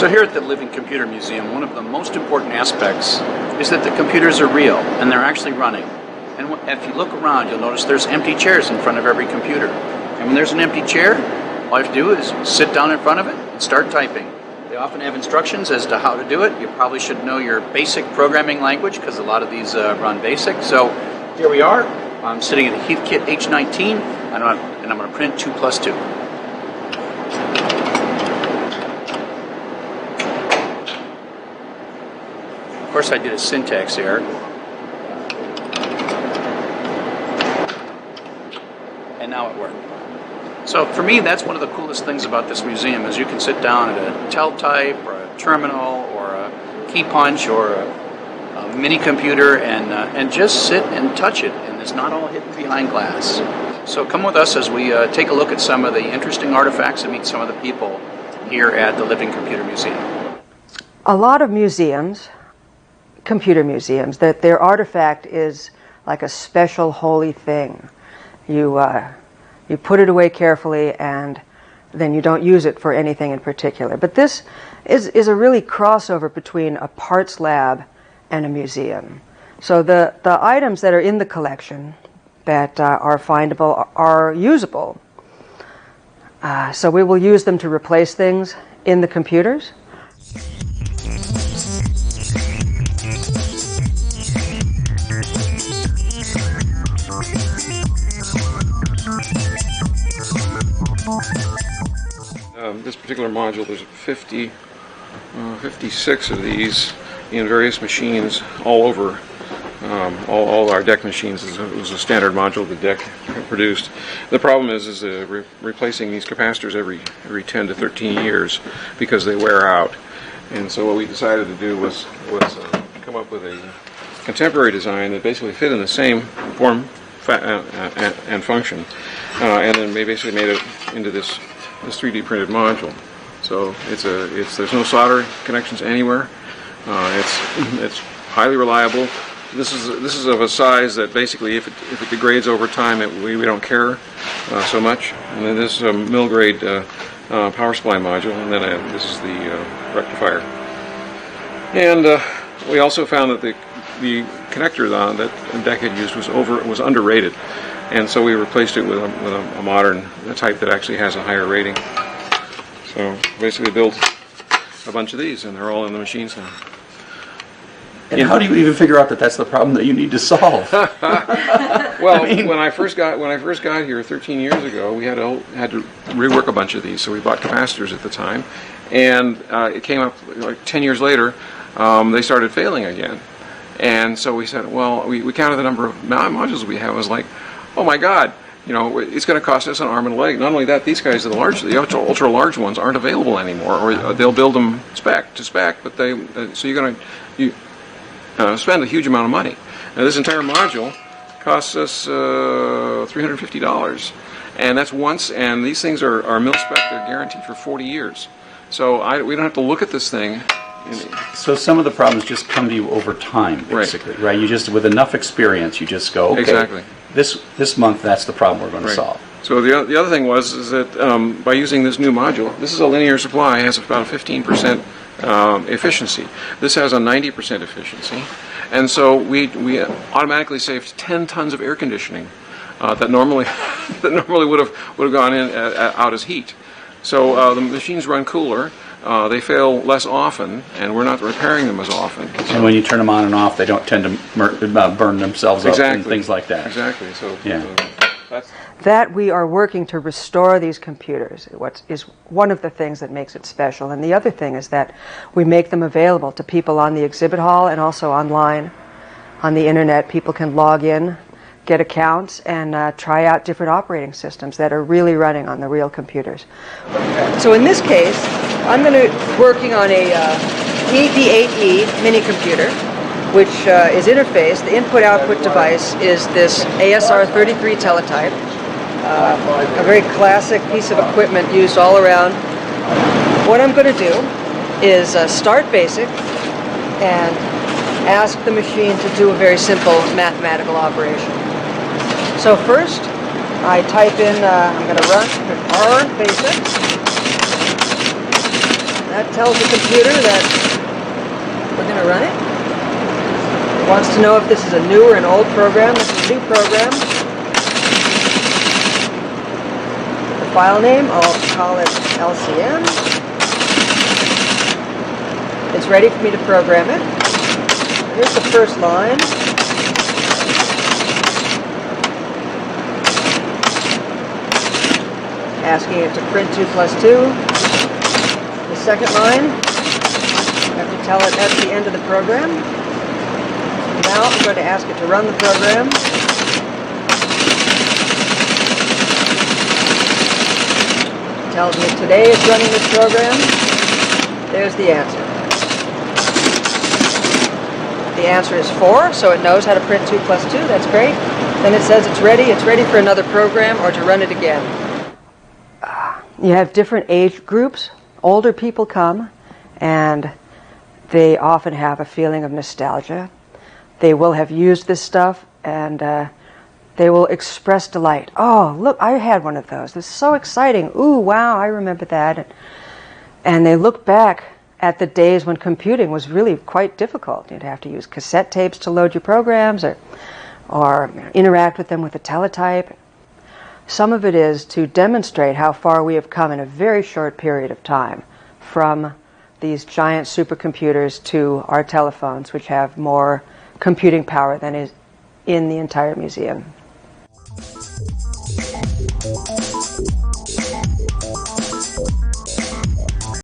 So here at the Living Computer Museum, one of the most important aspects is that the computers are real and they're actually running. And if you look around, you'll notice there's empty chairs in front of every computer. And when there's an empty chair, all you have to do is sit down in front of it and start typing. They often have instructions as to how to do it. You probably should know your basic programming language because a lot of these run BASIC. So here we are. I'm sitting at a Heathkit H19 and I'm going to print 2+2. Of course, I did a syntax error. And now it worked. So for me, that's one of the coolest things about this museum is you can sit down at a teletype or a terminal or a key punch or a mini computer and just sit and touch it, and it's not all hidden behind glass. So come with us as we take a look at some of the interesting artifacts and meet some of the people here at the Living Computer Museum. A lot of museums, computer museums, that their artifact is like a special holy thing. You put it away carefully and then you don't use it for anything in particular. But this is a really crossover between a parts lab and a museum. So the items that are in the collection that are findable are usable. So we will use them to replace things in the computers. This particular module, there's 56 of these in various machines all over. All our DEC machines. It was a standard module the DEC produced. The problem is replacing these capacitors every 10 to 13 years because they wear out. And so what we decided to do was come up with a contemporary design that basically fit in the same form and function, and then they basically made it into this 3D printed module. So there's no solder connections anywhere. It's highly reliable. This is of a size that basically if it degrades over time, we don't care so much. And then this is a mill grade power supply module, and then this is the rectifier. And we also found that the connector that DEC had used was underrated, and so we replaced it with a modern type that actually has a higher rating. So basically built a bunch of these, and they're all in the machines now. And how do you even figure out that that's the problem that you need to solve? Well, when I first got here 13 years ago, we had to rework a bunch of these. So we bought capacitors at the time, and it came up like 10 years later. They started failing again, and so we said, well, we counted the number of modules we have. It was like, oh my God, it's going to cost us an arm and a leg. Not only that, these guys, the ultra large ones, aren't available anymore, or they'll build them spec to spec, but so you're going to spend a huge amount of money. Now, this entire module costs us $350, and that's once. And these things are mil spec; they're guaranteed for 40 years. So we don't have to look at this thing. So some of the problems just come to you over time, basically, right? You just, with enough experience, you just go, okay, exactly. This month, that's the problem we're going to solve. So the other thing is that by using this new module, this is a linear supply, it has about a 15% efficiency. This has a 90% efficiency, and so we automatically saved 10 tons of air conditioning that normally would have gone out as heat. So the machines run cooler. They fail less often, and we're not repairing them as often. And when you turn them on and off, they don't tend to burn themselves up and things like that. Exactly. So that's That we are working to restore these computers is one of the things that makes it special. And the other thing is that we make them available to people on the exhibit hall and also online on the internet. People can log in, get accounts, and try out different operating systems that are really running on the real computers. So in this case, I'm working on a ED8E mini computer, which is interfaced. The input-output device is this ASR33 teletype, a very classic piece of equipment used all around. What I'm going to do is start BASIC and ask the machine to do a very simple mathematical operation. So first, I type in, I'm going to run R BASIC. that tells the computer that we're going to run it. It wants to know if this is a new or an old program. This is a new program. The file name, I'll call it LCM. It's ready for me to program it. Here's the first line. Asking it to print 2 plus 2. The second line, I have to tell it that's the end of the program. Now I'm going to ask it to run the program. It tells me today it's running this program. There's the answer. The answer is 4, so it knows how to print 2 plus 2. That's great. Then it says it's ready for another program or to run it again. You have different age groups. Older people come, and they often have a feeling of nostalgia. They will have used this stuff, and they will express delight. Oh, look, I had one of those. This is so exciting. Ooh, wow, I remember that. And they look back at the days when computing was really quite difficult. You'd have to use cassette tapes to load your programs, or interact with them with a teletype. Some of it is to demonstrate how far we have come in a very short period of time from these giant supercomputers to our telephones, which have more computing power than is in the entire museum.